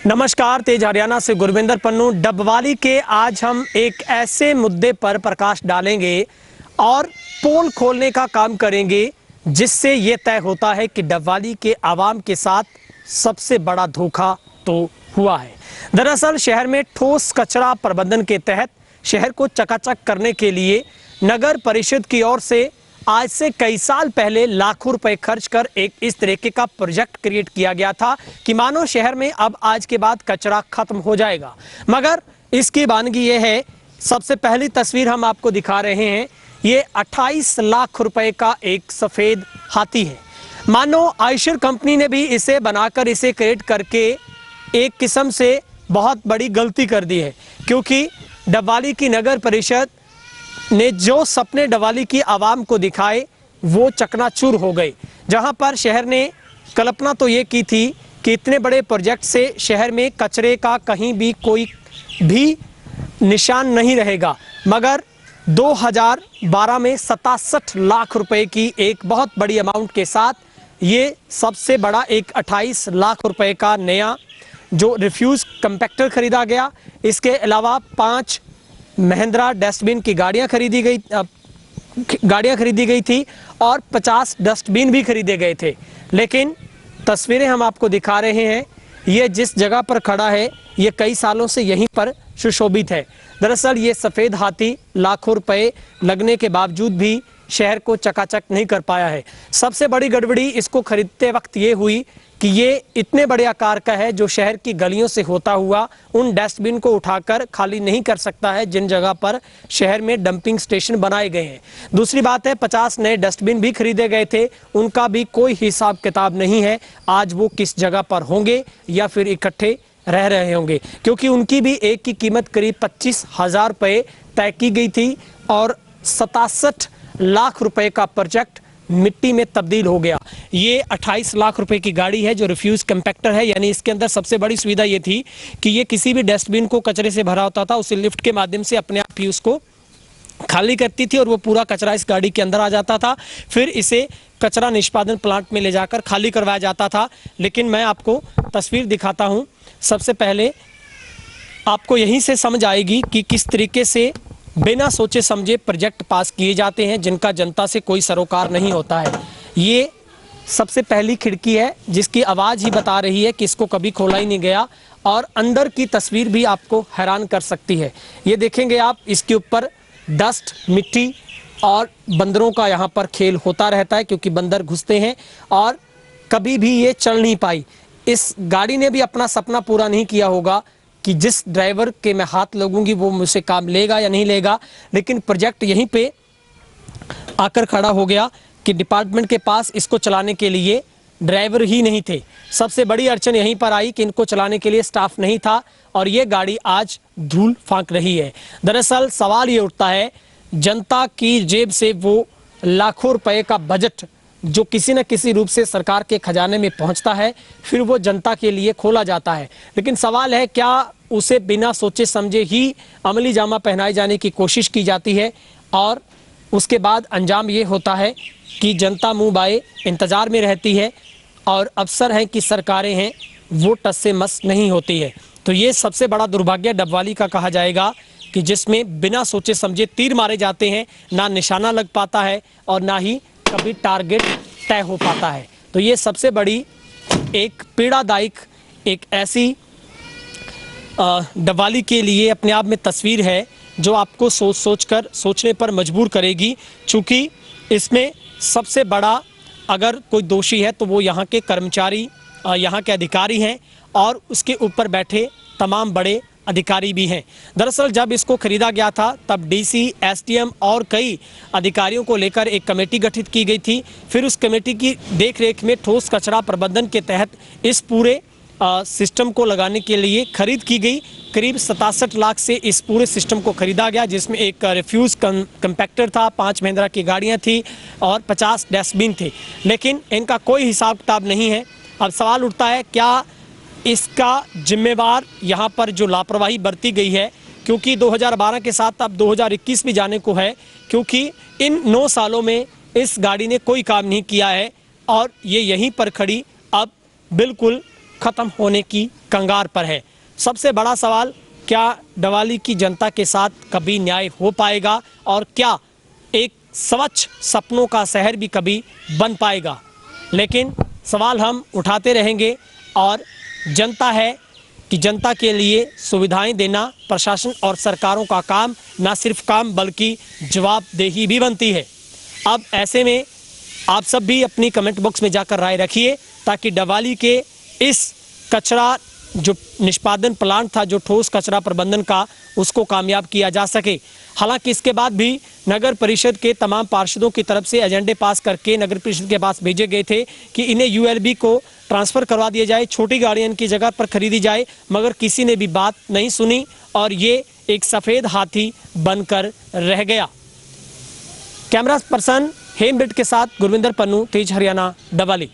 नमस्कार, तेज हरियाणा से गुरविंदर पन्नू। डबवाली के आज हम एक ऐसे मुद्दे पर प्रकाश डालेंगे और पोल खोलने का काम करेंगे जिससे ये तय होता है कि डबवाली के आवाम के साथ सबसे बड़ा धोखा तो हुआ है। दरअसल शहर में ठोस कचरा प्रबंधन के तहत शहर को चकाचक करने के लिए नगर परिषद की ओर से आज से कई साल पहले लाखों रुपए खर्च कर एक इस तरीके का प्रोजेक्ट क्रिएट किया गया था कि मानो शहर में अब आज के बाद कचरा खत्म हो जाएगा। मगर इसकी वानगी ये है, सबसे पहली तस्वीर हम आपको दिखा रहे हैं, ये 28 लाख रुपए का एक सफेद हाथी है। मानो आयशर कंपनी ने भी इसे बनाकर इसे क्रिएट करके एक किस्म से बहुत बड़ी गलती कर दी है, क्योंकि डबवाली की नगर परिषद ने जो सपने डबवाली की आवाम को दिखाए वो चकनाचूर हो गए। जहां पर शहर ने कल्पना तो ये की थी कि इतने बड़े प्रोजेक्ट से शहर में कचरे का कहीं भी कोई भी निशान नहीं रहेगा, मगर 2012 में 67 लाख रुपए की एक बहुत बड़ी अमाउंट के साथ ये सबसे बड़ा एक 28 लाख रुपए का नया जो रिफ्यूज़ कंपैक्टर खरीदा गया। इसके अलावा 5 महिंद्रा डस्टबिन की गाड़ियां खरीदी गई थी और 50 डस्टबिन भी खरीदे गए थे। लेकिन तस्वीरें हम आपको दिखा रहे हैं, ये जिस जगह पर खड़ा है ये कई सालों से यहीं पर सुशोभित है। दरअसल ये सफ़ेद हाथी लाखों रुपए लगने के बावजूद भी शहर को चकाचक नहीं कर पाया है। सबसे बड़ी गड़बड़ी इसको खरीदते वक्त ये हुई कि ये इतने बड़े आकार का है जो शहर की गलियों से होता हुआ उन डस्टबिन को उठाकर खाली नहीं कर सकता है जिन जगह पर शहर में डंपिंग स्टेशन बनाए गए हैं। दूसरी बात है, 50 नए डस्टबिन भी खरीदे गए थे, उनका भी कोई हिसाब किताब नहीं है आज वो किस जगह पर होंगे या फिर इकट्ठे रह रहे होंगे, क्योंकि उनकी भी एक की कीमत करीब 25,000 रुपये तय की गई थी और 67 लाख रुपए का प्रोजेक्ट मिट्टी में तब्दील हो गया। ये 28 लाख रुपए की गाड़ी है जो रिफ्यूज कंपैक्टर है, यानी इसके अंदर सबसे बड़ी सुविधा ये थी कि ये किसी भी डस्टबिन को कचरे से भरा होता था उसे लिफ्ट के माध्यम से अपने आप ही उसको खाली करती थी और वो पूरा कचरा इस गाड़ी के अंदर आ जाता था। फिर इसे कचरा निष्पादन प्लांट में ले जाकर खाली करवाया जाता था। लेकिन मैं आपको तस्वीर दिखाता हूँ। सबसे पहले आपको यहीं से समझ आएगी कि किस तरीके से बिना सोचे समझे प्रोजेक्ट पास किए जाते हैं जिनका जनता से कोई सरोकार नहीं होता है। ये सबसे पहली खिड़की है जिसकी आवाज़ ही बता रही है कि इसको कभी खोला ही नहीं गया और अंदर की तस्वीर भी आपको हैरान कर सकती है। ये देखेंगे आप, इसके ऊपर डस्ट, मिट्टी और बंदरों का यहाँ पर खेल होता रहता है, क्योंकि बंदर घुसते हैं और कभी भी ये चल नहीं पाई। इस गाड़ी ने भी अपना सपना पूरा नहीं किया होगा कि जिस ड्राइवर के मैं हाथ लगूंगी वो मुझसे काम लेगा या नहीं लेगा, लेकिन प्रोजेक्ट यहीं पे आकर खड़ा हो गया कि डिपार्टमेंट के पास इसको चलाने के लिए ड्राइवर ही नहीं थे। सबसे बड़ी अड़चन यहीं पर आई कि इनको चलाने के लिए स्टाफ नहीं था और ये गाड़ी आज धूल फांक रही है। दरअसल सवाल ये उठता है, जनता की जेब से वो लाखों रुपए का बजट जो किसी न किसी रूप से सरकार के खजाने में पहुंचता है, फिर वो जनता के लिए खोला जाता है। लेकिन सवाल है, क्या उसे बिना सोचे समझे ही अमली जामा पहनाए जाने की कोशिश की जाती है और उसके बाद अंजाम ये होता है कि जनता मुंह बाए इंतज़ार में रहती है और अफसर हैं कि सरकारें हैं वो टस से मस नहीं होती है। तो ये सबसे बड़ा दुर्भाग्य डबवाली का कहा जाएगा कि जिसमें बिना सोचे समझे तीर मारे जाते हैं, ना निशाना लग पाता है और ना ही कभी टारगेट तय हो पाता है। तो ये सबसे बड़ी एक पीड़ादायक एक ऐसी डबवाली के लिए अपने आप में तस्वीर है जो आपको सोचने पर मजबूर करेगी, चूँकि इसमें सबसे बड़ा अगर कोई दोषी है तो वो यहाँ के कर्मचारी, यहाँ के अधिकारी हैं और उसके ऊपर बैठे तमाम बड़े अधिकारी भी हैं। दरअसल जब इसको खरीदा गया था तब डीसी, एसडीएम और कई अधिकारियों को लेकर एक कमेटी गठित की गई थी। फिर उस कमेटी की देखरेख में ठोस कचरा प्रबंधन के तहत इस पूरे सिस्टम को लगाने के लिए खरीद की गई। करीब 67 लाख से इस पूरे सिस्टम को खरीदा गया, जिसमें एक रिफ्यूज़ कंपैक्टर था, 5 महिंद्रा की गाड़ियाँ थी और 50 डस्टबिन थे। लेकिन इनका कोई हिसाब किताब नहीं है। अब सवाल उठता है, क्या इसका जिम्मेवार यहाँ पर जो लापरवाही बरती गई है, क्योंकि 2012 के साथ अब 2021 भी जाने को है, क्योंकि इन 9 सालों में इस गाड़ी ने कोई काम नहीं किया है और ये यहीं पर खड़ी अब बिल्कुल ख़त्म होने की कंगार पर है। सबसे बड़ा सवाल, क्या डवाली की जनता के साथ कभी न्याय हो पाएगा और क्या एक स्वच्छ सपनों का शहर भी कभी बन पाएगा? लेकिन सवाल हम उठाते रहेंगे और जनता है कि जनता के लिए सुविधाएं देना प्रशासन और सरकारों का काम, ना सिर्फ काम बल्कि जवाबदेही भी बनती है। अब ऐसे में आप सब भी अपनी कमेंट बॉक्स में जाकर राय रखिए ताकि डवाली के इस कचरा जो निष्पादन प्लांट था, जो ठोस कचरा प्रबंधन का, उसको कामयाब किया जा सके। हालांकि इसके बाद भी नगर परिषद के तमाम पार्षदों की तरफ से एजेंडे पास करके नगर परिषद के पास भेजे गए थे कि इन्हें यूएलबी को ट्रांसफ़र करवा दिया जाए, छोटी गाड़ियां इनकी जगह पर खरीदी जाए, मगर किसी ने भी बात नहीं सुनी और ये एक सफ़ेद हाथी बनकर रह गया। कैमरा पर्सन हेमब्रिट के साथ गुरविंदर पन्नू, तेज हरियाणा, डवाली।